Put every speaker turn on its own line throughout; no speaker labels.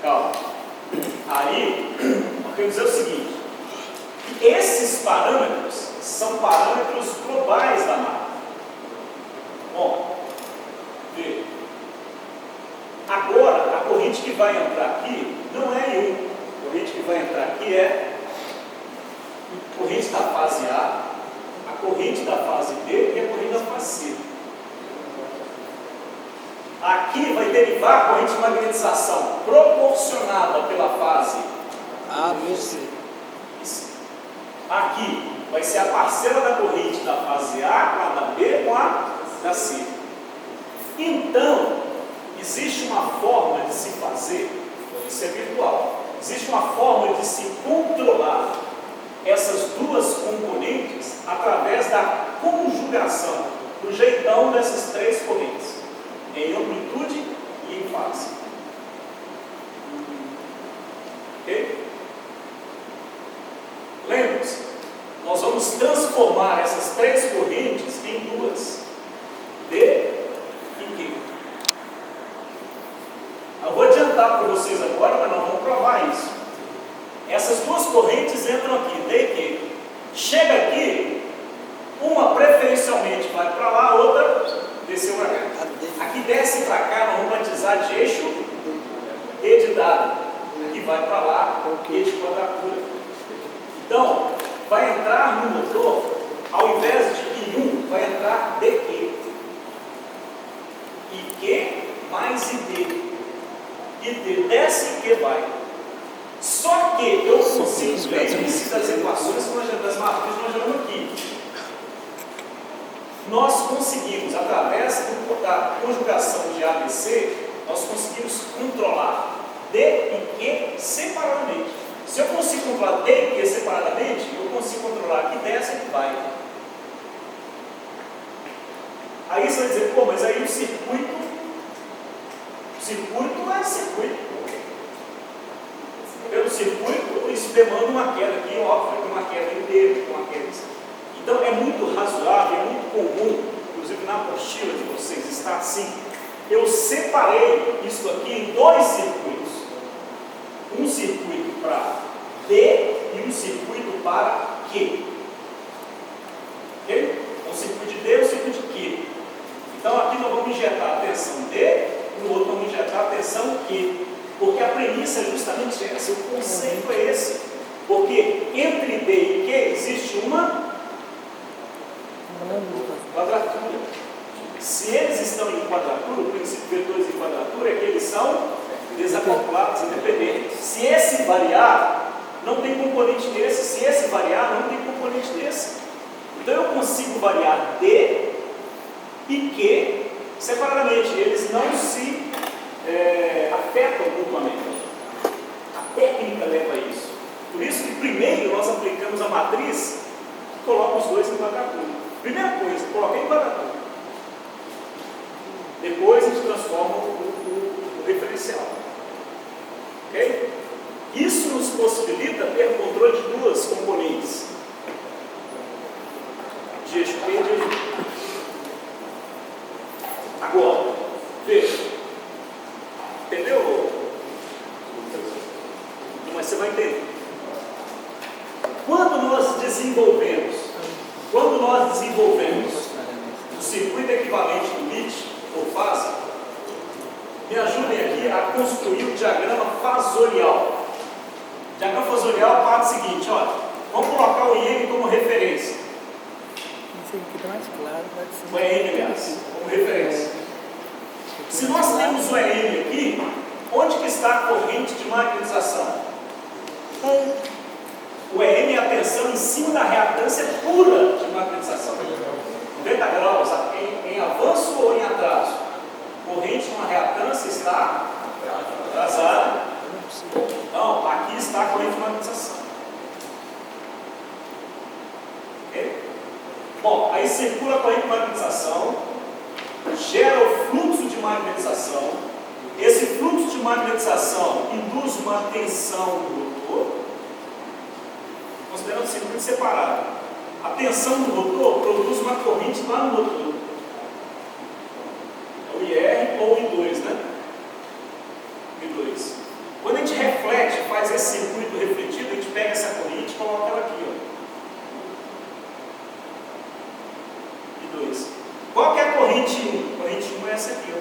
Calma. Aí, nós queremos dizer o seguinte: que esses parâmetros são parâmetros globais da máquina. Bom, vê. Agora, a corrente que vai entrar aqui não é I1. A corrente que vai entrar aqui é a corrente da fase A, a corrente da fase B e a corrente da fase C. Aqui vai derivar a corrente de magnetização proporcionada pela fase
A, B, C.
Aqui vai ser a parcela da corrente da fase A com a da B com a da C. Então, existe uma forma de se fazer, isso é virtual, existe uma forma de se controlar essas duas componentes através da conjugação, do jeitão dessas três correntes, em amplitude e em fase. Ok? Lembre-se, nós vamos transformar essas três correntes em duas, D e Q. Eu vou adiantar para vocês agora, mas nós vamos provar isso. Essas duas correntes entram aqui, D e Q. Chega aqui, uma preferencialmente vai para lá, a outra desceu para cá. Aqui desce para cá, nós vamos batizar de eixo E de dado. Aqui vai para lá, E de quadratura. Então, vai entrar no motor, ao invés de I1, vai entrar DQ. IQ mais ID. ID desce e Q vai. Só que eu consigo, lembre-se das equações das matrizes que nós jogamos aqui. Nós conseguimos, através da conjugação de ABC, nós conseguimos controlar D e Q separadamente. Se eu consigo controlar D e Q separadamente, eu consigo controlar que desce e que vai. Aí você vai dizer, pô, mas aí o circuito é circuito. Pelo circuito, isso demanda uma queda aqui, óbvio, que uma queda inteira, uma queda. Então é muito razoável, é muito comum, inclusive na apostila de vocês está assim. Eu separei isso aqui em dois circuitos. Um circuito para D e um circuito para Q. Ok? Um circuito de D e um circuito de Q. Então aqui nós vamos injetar a tensão D e no outro vamos injetar a tensão Q. Porque a premissa é justamente essa, o conceito é esse. Porque entre D e Q existe uma quadratura. Se eles estão em quadratura, o princípio de vetores em quadratura é que eles são desacoplados, independentes. Se esse variar, não tem componente desse. Se esse variar, não tem componente desse. Então eu consigo variar D e Q separadamente. Eles não se afetam mutuamente. A técnica leva a isso. Por isso que primeiro nós aplicamos a matriz que coloca os dois em quadratura. Primeira coisa, coloquei em quadratura. Depois a gente transforma o referencial. Ok? Isso nos possibilita ter controle de duas componentes. De eixo P e de eixo Q. Agora, veja. Entendeu? Mas você vai entender. Quando nós desenvolvemos o circuito equivalente do MIT, ou fase, me ajudem aqui a construir o diagrama fasorial. O diagrama fasorial parte o seguinte, olha, vamos colocar o IM como referência.
Isso aqui está mais claro,
o EM, aliás, como referência. Se nós temos o EM aqui, onde que está a corrente de magnetização? O EM é a tensão em cima da reatância pura de magnetização. 90 graus, em avanço ou em atraso? Corrente numa reatância está atrasada. Então, aqui está a corrente de magnetização. Okay? Bom, aí circula a corrente de magnetização, gera o fluxo de magnetização. Esse fluxo de magnetização induz uma tensão no motor, considerando o circuito separado. A tensão do motor produz uma corrente lá no motor. É o IR ou I2, né? I2. Quando a gente reflete, faz esse circuito refletido, a gente pega essa corrente e coloca ela aqui, ó. E 2. Qual que é a corrente 1? A corrente 1 é essa aqui, ó.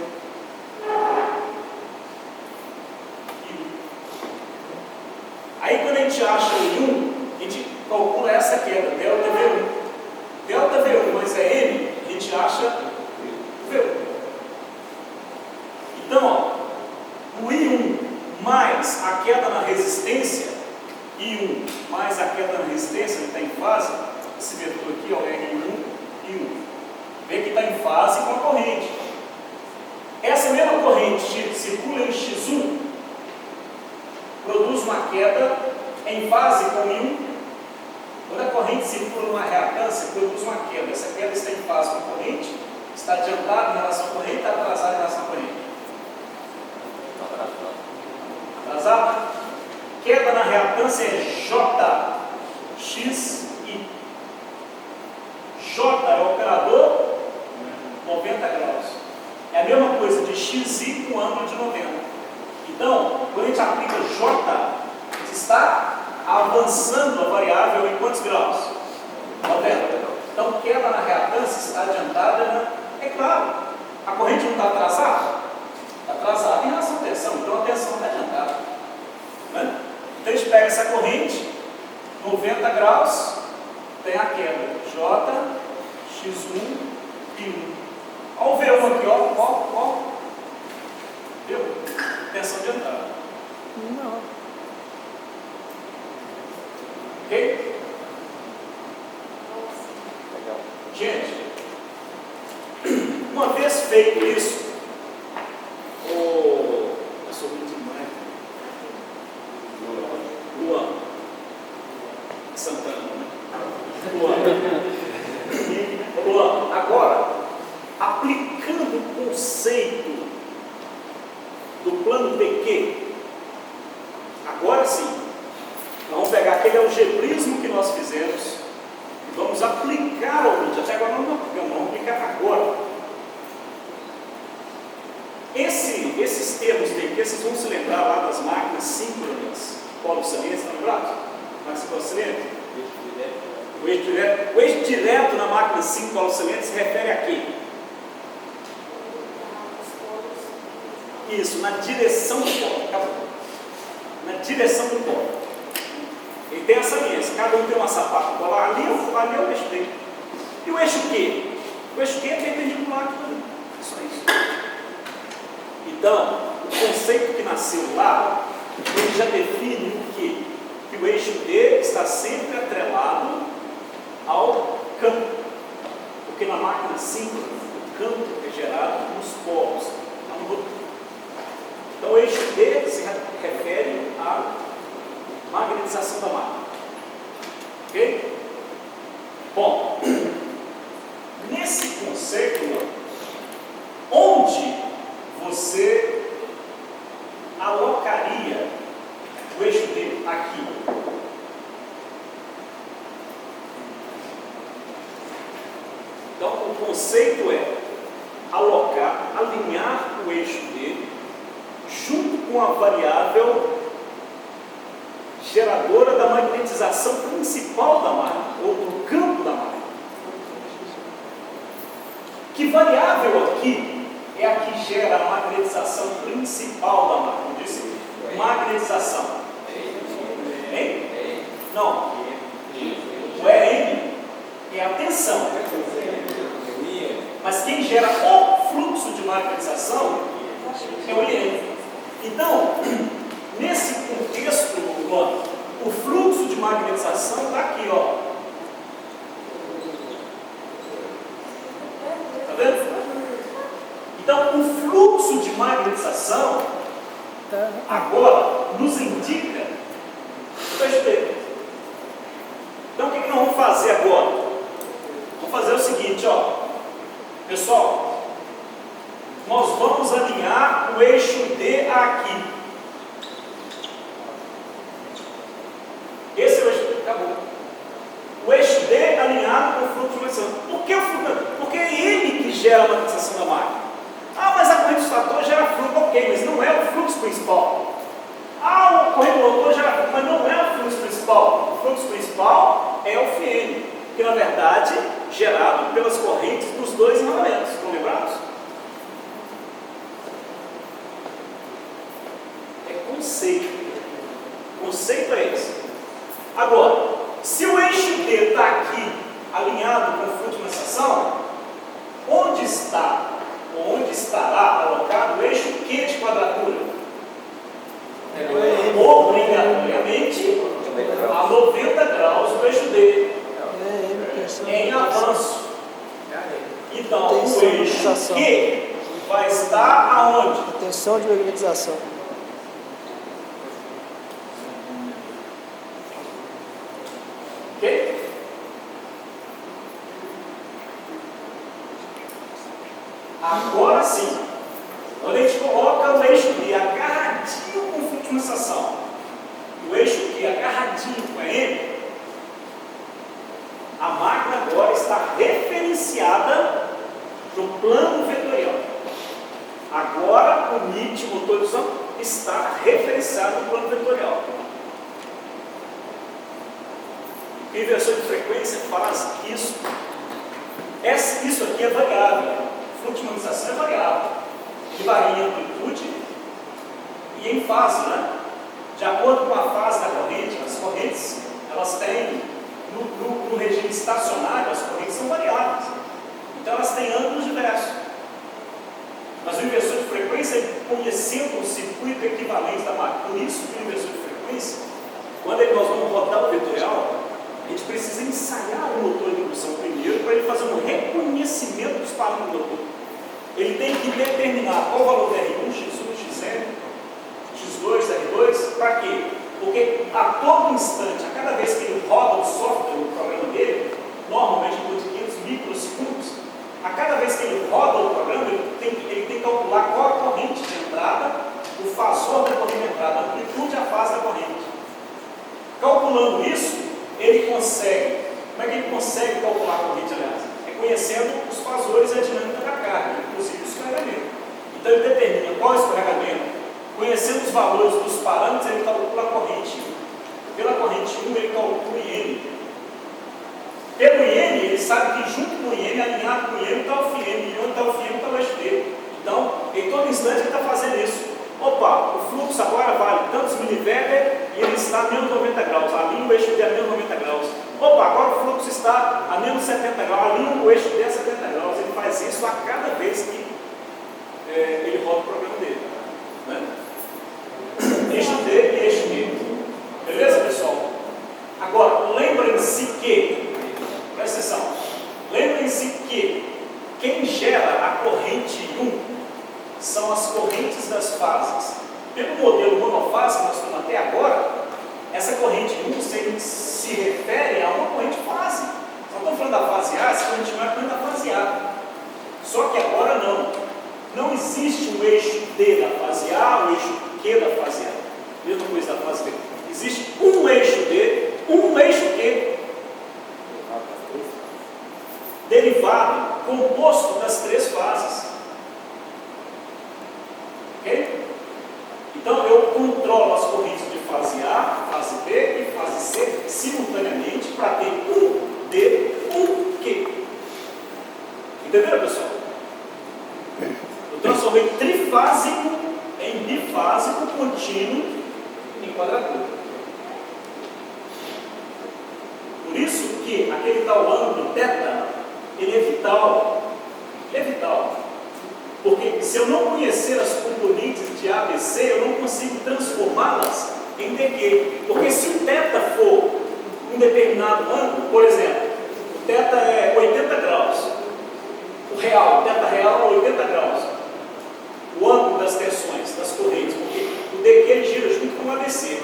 E 1. Aí quando a gente acha o I1, a gente calcula essa queda, delta V1. Delta V1 mais a M, a gente acha V1. Então, ó, o I1 mais a queda na resistência, I1 mais a queda na resistência, ele está em fase, esse vetor aqui, ó, R1 e 1. Vê que está em fase com a corrente. Essa mesma corrente circula em X1, produz uma queda em fase com I1. Quando a corrente circula numa reatância, produz uma queda. Essa queda está em fase com a corrente, está adiantada em relação à corrente, está atrasada em relação à corrente. Atrasada? Queda na reatância é J, X, I. J é o operador 90 graus. É a mesma coisa de XI com ângulo de 90. Então, quando a gente aplica J, a gente está avançando a variável em quantos graus? 90. Então, queda na reatância está adiantada, né? É claro, a corrente não está atrasada? Está atrasada em relação à tensão, então a tensão está adiantada. Né? Então, a gente pega essa corrente, 90 graus, tem a queda J, X1 e 1. Olha o V1 aqui, ó. Viu? Tensão adiantada.
Não.
Ok? Gente, uma vez feito isso, eu sou muito demais. Luan Santana, né? Luan, agora, aplicando o conceito do plano PQ, agora sim, nós vamos pegar aquele algebrismo que nós fizemos e vamos aplicar ao vídeo. Até agora não aplicamos, vamos aplicar agora. Esses termos PQ, vocês vão se lembrar lá das máquinas síncronas polo-salientes, estão lembrados? Máquinas polo-salientes? O eixo direto na máquina síncrona polo-saliente se refere a quê? Isso, na direção do polo. Acabou. Na direção do polo. Ele tem essa linha, cada um tem uma sapata polar. Ali é o eixo dele. E o eixo Q? O eixo Q é perpendicular aqui também. Só isso. Então, o conceito que nasceu lá, ele já define o quê? Que o eixo D está sempre atrelado ao campo. Porque na máquina síncrona, o campo é gerado nos polos. Então, o eixo D se refere à magnetização da máquina. Ok? Bom, nesse conceito, onde você alocaria o eixo D aqui? Então, o conceito é alinhar o eixo D junto com a variável geradora da magnetização principal da máquina, ou do campo da máquina. Que variável aqui é a que gera a magnetização principal da máquina? Eu disse magnetização. Hein? Não. O EM é a tensão. Mas quem gera o fluxo de magnetização é o IM. Então, nesse contexto, o fluxo de magnetização está aqui, ó. Está vendo? Então, o fluxo de magnetização agora nos indica o eixo D. Então, o que nós vamos fazer agora? Vamos fazer o seguinte, ó. Pessoal, nós vamos alinhar o eixo D aqui. Esse é o eixo D, acabou. O eixo D alinhado com o fluxo de magnetização. Por que o fluxo? Porque é ele que gera a magnetização da máquina. Ah, mas a corrente estator gera fluxo. Ok, mas não é o fluxo principal. Ah, que na verdade gerado pelas correntes dos dois enrolamentos. Estão lembrados? É conceito. O conceito é esse. Agora, se o eixo D está aqui alinhado com o fluxo de seção, onde estará alocado o eixo Q de quadratura? Obrigatoriamente a 90 graus do eixo D, em avanço. Então, o eixo Q vai estar aonde?
Tensão de magnetização.
Ok? Agora sim, quando a gente coloca o eixo D agarradinho com o fluxo de seção, o eixo Q agarradinho com a M, a máquina agora está referenciada no plano vetorial. Agora o NIT, motor de som, está referenciado no plano vetorial. O inversor de frequência faz isso. Isso aqui é variável. O fluxo de magnetização é variável. Que varia em amplitude e em fase, né? De acordo com a fase da corrente, as correntes, elas têm, no regime estacionário, as correntes são variáveis. Então elas têm ângulos diversos. Mas o inversor de frequência, conhecendo o circuito equivalente da máquina, por isso que o inversor de frequência, quando nós vamos rodar o vetorial, a gente precisa ensaiar o motor de indução primeiro para ele fazer um reconhecimento dos parâmetros do motor. Ele tem que determinar qual o valor do R1, X1, Xn, X2, R2, para quê? Porque a todo instante, a cada vez que ele roda o software, o programa dele, normalmente em 500 microsegundos, a cada vez que ele roda o programa, ele tem que calcular qual a corrente de entrada, o fasor da corrente de entrada, a amplitude e a fase da corrente. Calculando isso, ele consegue. Como é que ele consegue calcular a corrente, aliás? É conhecendo os fasores e a dinâmica da carga, inclusive o escorregamento. Então ele determina qual é o escorregamento. Conhecendo os valores dos parâmetros, ele calcula a corrente 1. Pela corrente 1, ele calcula o IN. Pelo IN, ele sabe que junto com o IN, alinhado com o IN, está o FIM. E onde está o FIM, está o eixo dele. Então, em todo instante, ele está fazendo isso. Opa, o fluxo agora vale tantos miliveber e ele está a menos 90 graus. Alinha o eixo D a menos 90 graus. Opa, agora o fluxo está a menos 70 graus. Alinha o eixo D a 70 graus. Ele faz isso a cada vez que ele roda o programa dele. Né? Eixo D e eixo E. Beleza, pessoal? Agora, lembrem-se que, presta atenção, lembrem-se que quem gera a corrente 1 são as correntes das fases. Pelo modelo monofásico que nós estamos até agora, essa corrente 1 se refere a uma corrente fase. Nós estamos falando da fase A, essa corrente 1 é a corrente da fase A. Só que agora não. Não existe um eixo D da fase A, o eixo Q da fase A. Mesma coisa da fase B. Existe um eixo D, um eixo Q. Derivado, composto das três fases. Ok? Então eu controlo as correntes de fase A, fase B e fase C simultaneamente para ter um D, um Q. Entenderam, pessoal? Eu transformei trifásico em bifásico contínuo em quadratura. Por isso que aquele tal ângulo θ, ele é vital. Ele é vital. Porque se eu não conhecer as componentes de A, B, C, eu não consigo transformá-las em DQ. Porque se o θ for um determinado ângulo, por exemplo, o θ é 80 graus, o θ real é 80 graus, o ângulo das tensões, das correntes, porque o DQ gira junto com o ABC.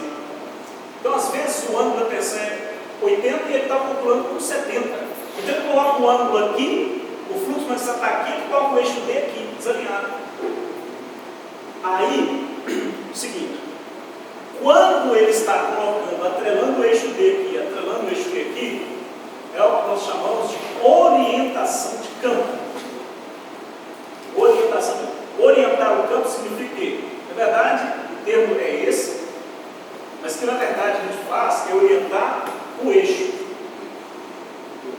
Então, às vezes, o ângulo da tensão é 80 e ele está calculando com 70. Então, ele coloca o ângulo aqui, o fluxo de está aqui, ele coloca o eixo D aqui, desalinhado. Aí, o seguinte, quando ele está colocando, atrelando o eixo D aqui, atrelando o eixo D aqui, é o que nós chamamos de orientação de campo. Orientação de campo. Orientar o campo significa que, na verdade, o termo é esse, mas que na verdade a gente faz é orientar o eixo.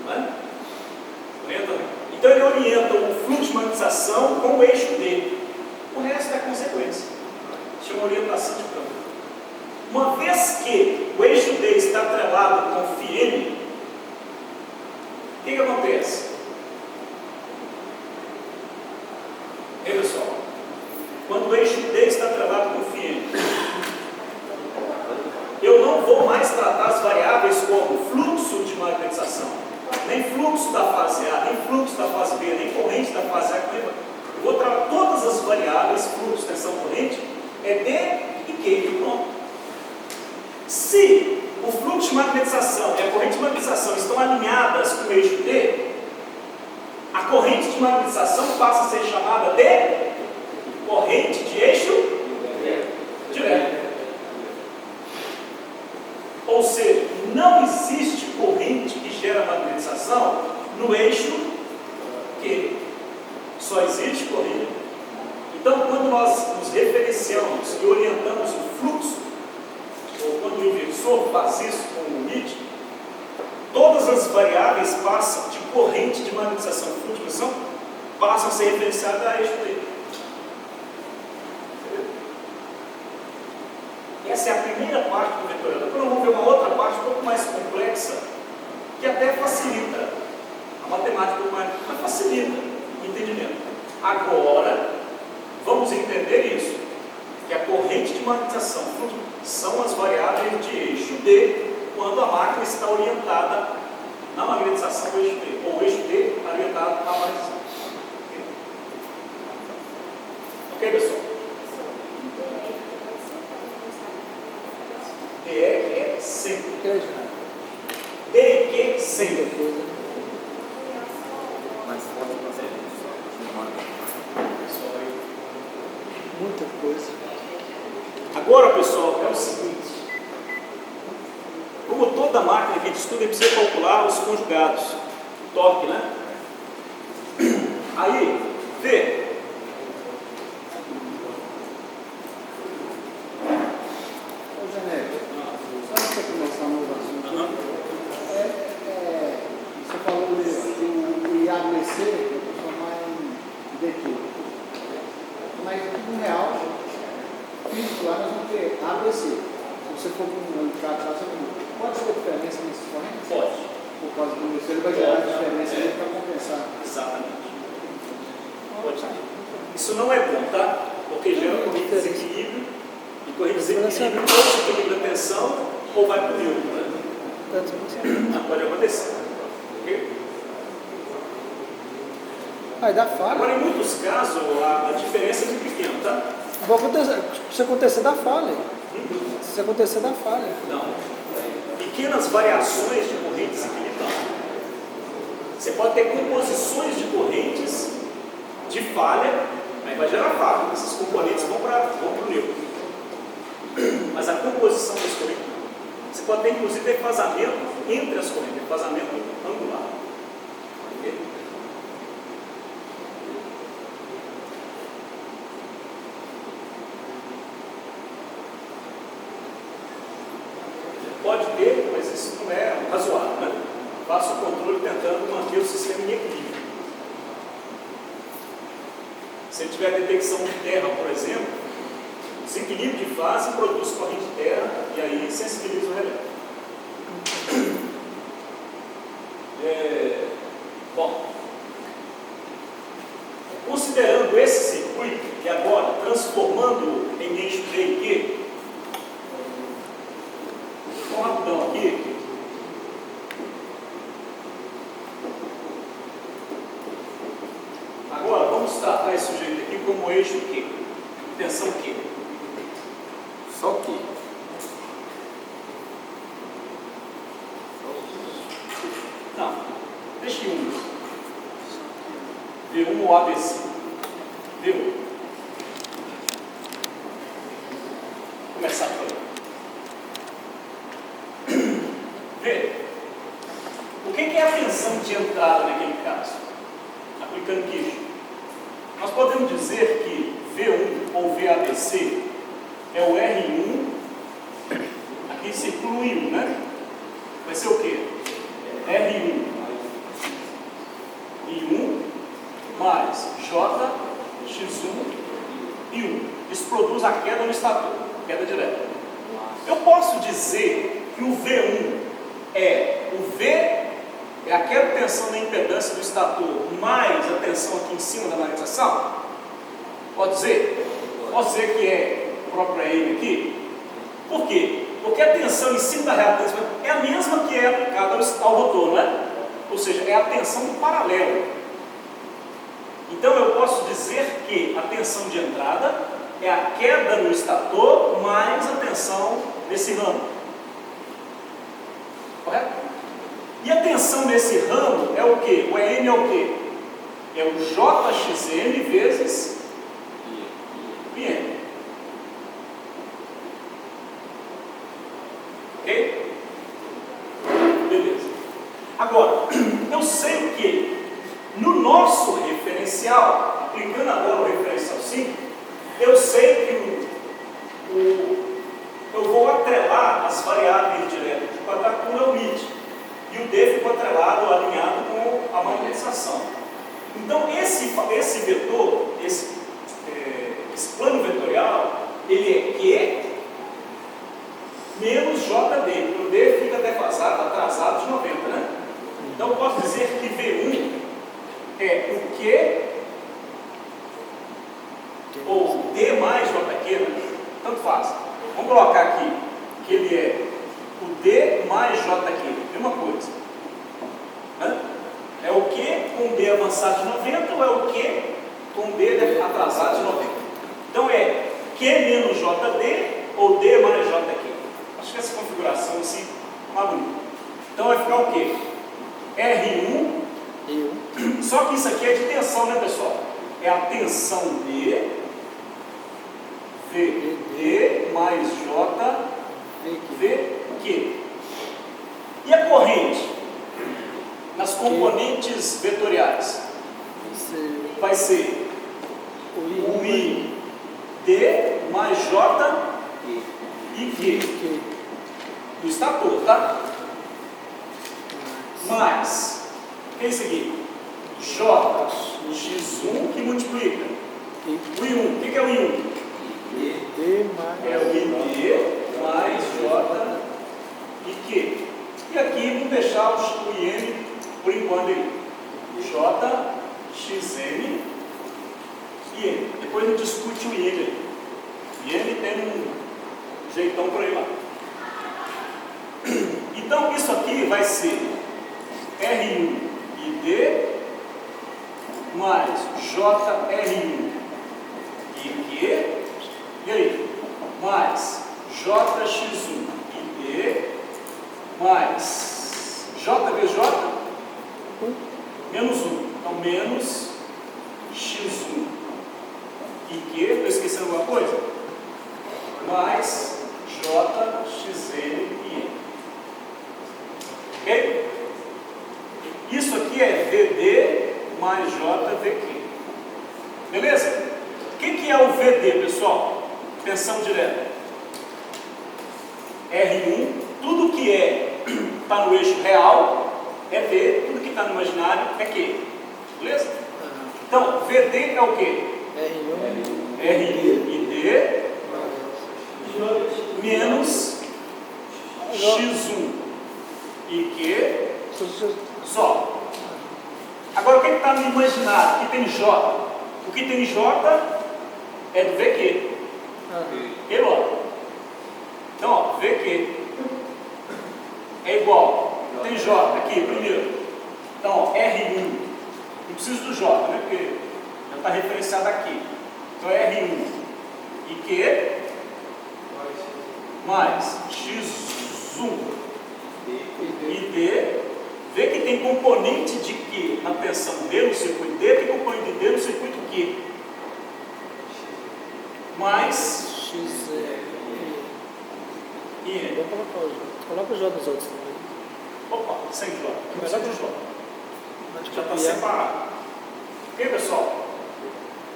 Né? variação de campo. Uma vez que o eixo D está atrelado com φm, o que acontece? E aí, pessoal, quando o eixo D está atrelado com φm, eu não vou mais tratar as variáveis como fluxo de magnetização, nem fluxo da fase A, nem fluxo da fase B, nem corrente da fase A. Eu vou tratar todas as variáveis, fluxo, tensão, corrente, é D e Q e pronto. Se o fluxo de magnetização e a corrente de magnetização estão alinhadas com o eixo D, a corrente de magnetização passa a ser chamada de corrente de eixo direto. Ou seja, não existe corrente que gera magnetização no eixo Q. Só existe corrente. Então, quando nós nos referenciamos e orientamos o fluxo, ou quando o inversor faz isso com o limite, todas as variáveis passam de corrente de magnetização, fluxo de magnetização, passam a ser referenciadas a eixo D. Essa é a primeira parte do vetorial. Depois nós vamos ver uma outra parte um pouco mais complexa, que até facilita a matemática, mas facilita o entendimento. Agora, vamos entender isso, que a corrente de magnetização são as variáveis de eixo D, quando a máquina está orientada na magnetização do eixo D, ou o eixo D orientado na magnetização. Ok, pessoal? D é sempre. D e Q sempre.
Muita coisa.
Agora, pessoal, é o seguinte. Como toda máquina que a gente estuda, a gente precisa calcular os conjugados. Torque, né? Aí, vê.
Você começar um novo assunto. Você falou do IABC, eu vou chamar em DQ. Mas no real, físico lá nós vamos ter ABC. Se você for com um indicado lá, você não pode ter diferença nesses correntes?
Pode.
Por causa do ABC, ele vai gerar diferença ali para compensar.
Exatamente. Pode. Isso não é bom, tá? Porque gera corrente de desequilíbrio, e corrente de desequilíbrio ou se equilibra a tensão ou vai para o neutro, né? Pode acontecer. Ok?
Aí dá falha.
Agora, em muitos casos, a diferença é muito pequena, tá?
Vai acontecer, se acontecer, dá falha. Se acontecer, dá falha.
Não. Pequenas variações de corrente desequilibrada. Você pode ter composições de correntes de falha, aí vai gerar falha. Esses componentes vão para o neutro. Mas a composição das correntes, você pode ter inclusive defasamento entre as correntes, defasamento angular. Ok? Pode ter, mas isso não é razoável, né? Faça o controle tentando manter o sistema em equilíbrio. Se ele tiver detecção de terra, por exemplo, desequilíbrio de fase produz corrente de terra e aí sensibiliza o relé. Bom, considerando esse circuito, e agora transformando em eixo D e Q, vamos rapidão aqui. Agora vamos tratar esse sujeito aqui como eixo Q, tensão Q. Só Q. Não, deixe um. V1 ou ABC. V1. Começar por aí. V. O que é a tensão de entrada naquele caso? Aplicando queijo. Nós podemos dizer que V1 ou VABC é o R1, aqui se inclui 1, né? Vai ser o quê? R1 e 1 mais J, X1 e 1. Isso produz a queda no estator. queda direta. Eu posso dizer que o V1 é aquela tensão da impedância do estator mais a tensão aqui em cima da magnetização? Pode dizer? Posso dizer que é o próprio AM aqui? Por quê? Porque a tensão em cima da reatância é a mesma que é aplicada ao rotor, não é? Ou seja, é a tensão do paralelo. Então eu posso dizer que a tensão de entrada é a queda no estator mais a tensão nesse ramo. Correto? E a tensão nesse ramo é o quê? O EM é o quê? É o JXM vezes IM. Ok? Beleza. Agora, eu sei que no nosso referencial, aplicando agora o referencial 5, eu sei que eu vou atrelar as variáveis diretas de quadratura ao MIT. E o D ficou atrelado, alinhado com a magnetização. Então, esse vetor, esse plano vetorial, ele é Q menos JD. O D fica defasado, atrasado de 90, né? Então, eu posso dizer que V1 é o Q ou D mais JQ, né? Tanto faz. Vamos colocar aqui que ele é o D mais JQ, mesma coisa. Né? É o Q com D avançado de 90 ou é o Q com D atrasado de 90? Então é Q menos JD ou D mais JQ. Acho que essa configuração assim é mais bonita. Então vai ficar o quê? R1. Só que isso aqui é de tensão, né, pessoal? É a tensão D VD mais JVQ. E a corrente? Nas componentes vetoriais? Vai ser o I D mais J e Q. Do estator, tá? Mais, o que é isso aqui? J, X1 que multiplica. O I1, o que é o I1? É o ID mais J e Q. E aqui vamos deixar o IM por enquanto aí. J, XM e M. Depois a gente discute o IM aí. O IM tem um jeitão por aí lá. Então isso aqui vai ser R1 e D mais JR1 e Q. E aí? Mais JX1 e D mais J vezes J menos 1. Então menos X1 e Q. Estou esquecendo alguma coisa? Mais JXN e M. Ok? Isso aqui é VD mais JVQ. Beleza? O que é o VD, pessoal? Tensão direta. R1, tudo que está no eixo real é V, tudo que está no imaginário é Q. Beleza? Então, VD é o quê? R1 e D menos X1 e Q só. Agora, o que está no imaginário? O que tem J? O que tem J é do VQ. E logo. Então, ó, VQ é igual. Tem J aqui, primeiro. Então, ó, R1. Não preciso do J, né? Porque já está referenciado aqui. Então, R1 e Q mais X1 e D. Vê que tem componente de Q na tensão D no circuito D, tem componente de D no circuito Q. Mais
X
e N.
Vou colocar o J. Coloca o J nos outros também.
Opa, sem J. Não precisa do J.
Acho que
Já está
copiar.
separado. Ok, pessoal?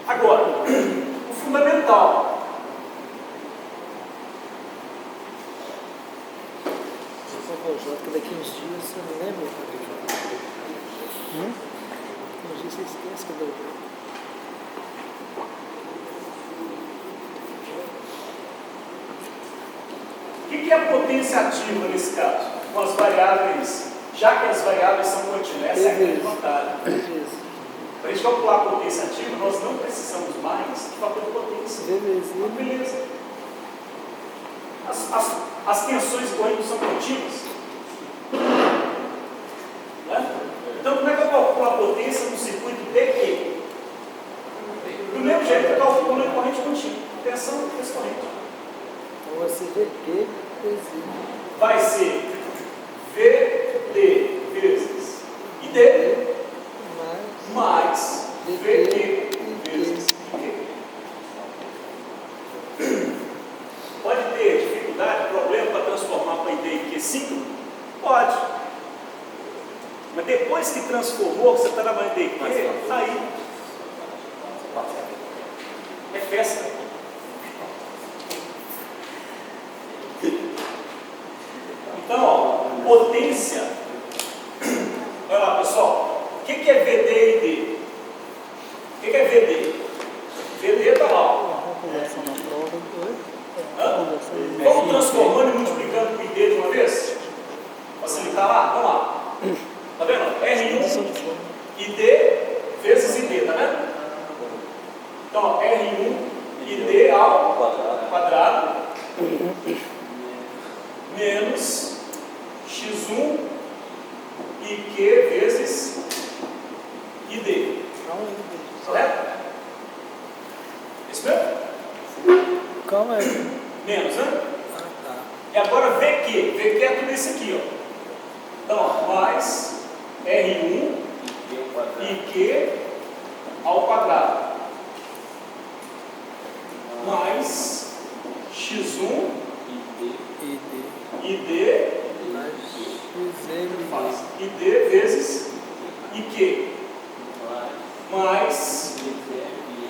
Agora, o fundamental.
Vou colocar o J, porque daqui uns dias eu não lembro o que é o J. Uns dias você esquece que é o J.
que é a potência ativa nesse caso? Com as variáveis, já que as variáveis são contínuas, essa é a grande vantagem. Para a gente calcular a potência ativa, nós não precisamos mais de fator de potência. Beleza. As tensões correntes são contínuas. Né? Então, como é que eu calculo a potência no circuito DQ? Do mesmo jeito que eu calculo a corrente contínua. Tensão vezes corrente.
Então vai ser VQ vezes.
Vai ser VD vezes ID mais VQ vezes IQ. Pode ter dificuldade, problema para transformar para ID e IQ 5? Pode. Mas depois que transformou, que você está trabalhando em IQ, está aí. É festa. Então, ó, potência. Olha lá, pessoal. O que é VD e ID? O que é VD? VD está lá. Ó. Vamos transformando e multiplicando com ID de uma vez? Facilitar lá? Vamos lá. Está vendo? R1 ID vezes ID, está vendo? Então, ó, R1 ID ao quadrado menos x1 IQ vezes ID. Certo? Isso mesmo?
Calma aí.
Menos, né?
Tá.
E agora VQ. VQ é tudo isso aqui, ó. Então, ó, mais R1 IQ ao quadrado mais x1 ID ID vezes IQ mais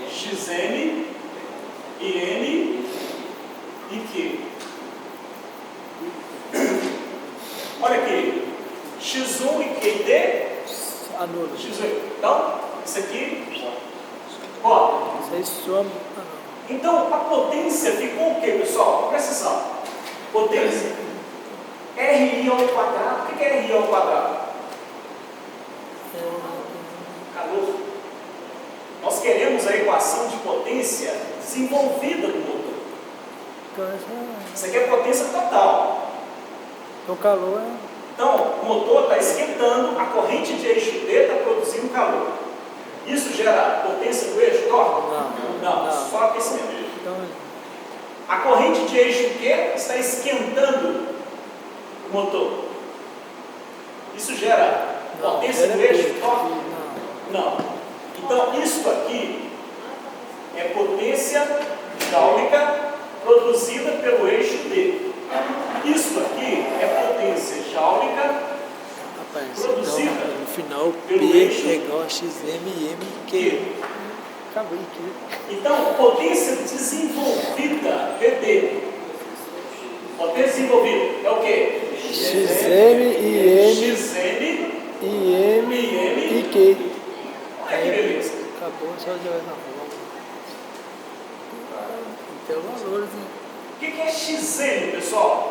XM IN IQ. Olha aqui, x1 IQ
Anula.
X1. Então, isso aqui, ó.
Isso aí soma.
Então, a potência ficou o quê, pessoal? Presta atenção. Potência. RI ao quadrado. O que é RI ao quadrado? Calor. Nós queremos a equação de potência desenvolvida no motor. Isso aqui é potência total.
Então, calor é.
Então, o motor está esquentando, a corrente de eixo D está produzindo calor. Isso gera potência do eixo torque? Não, só aquecimento.
Então,
A corrente de eixo Q está esquentando o motor. Isso gera potência do eixo torque? Não. Então, isso aqui é potência hidráulica produzida pelo eixo D. Isso aqui é potência hidráulica
rapaz,
produzida
então, no final, P
pelo eixo
é igual a XM, M, Q. Acabou aqui.
Então, potência desenvolvida, PD. Potência desenvolvida é o quê?
XM, IM,
XM,
IM e Q.
Olha que beleza.
Acabou, só jogar na bola. Tem o valor, né?
O que é XM, pessoal?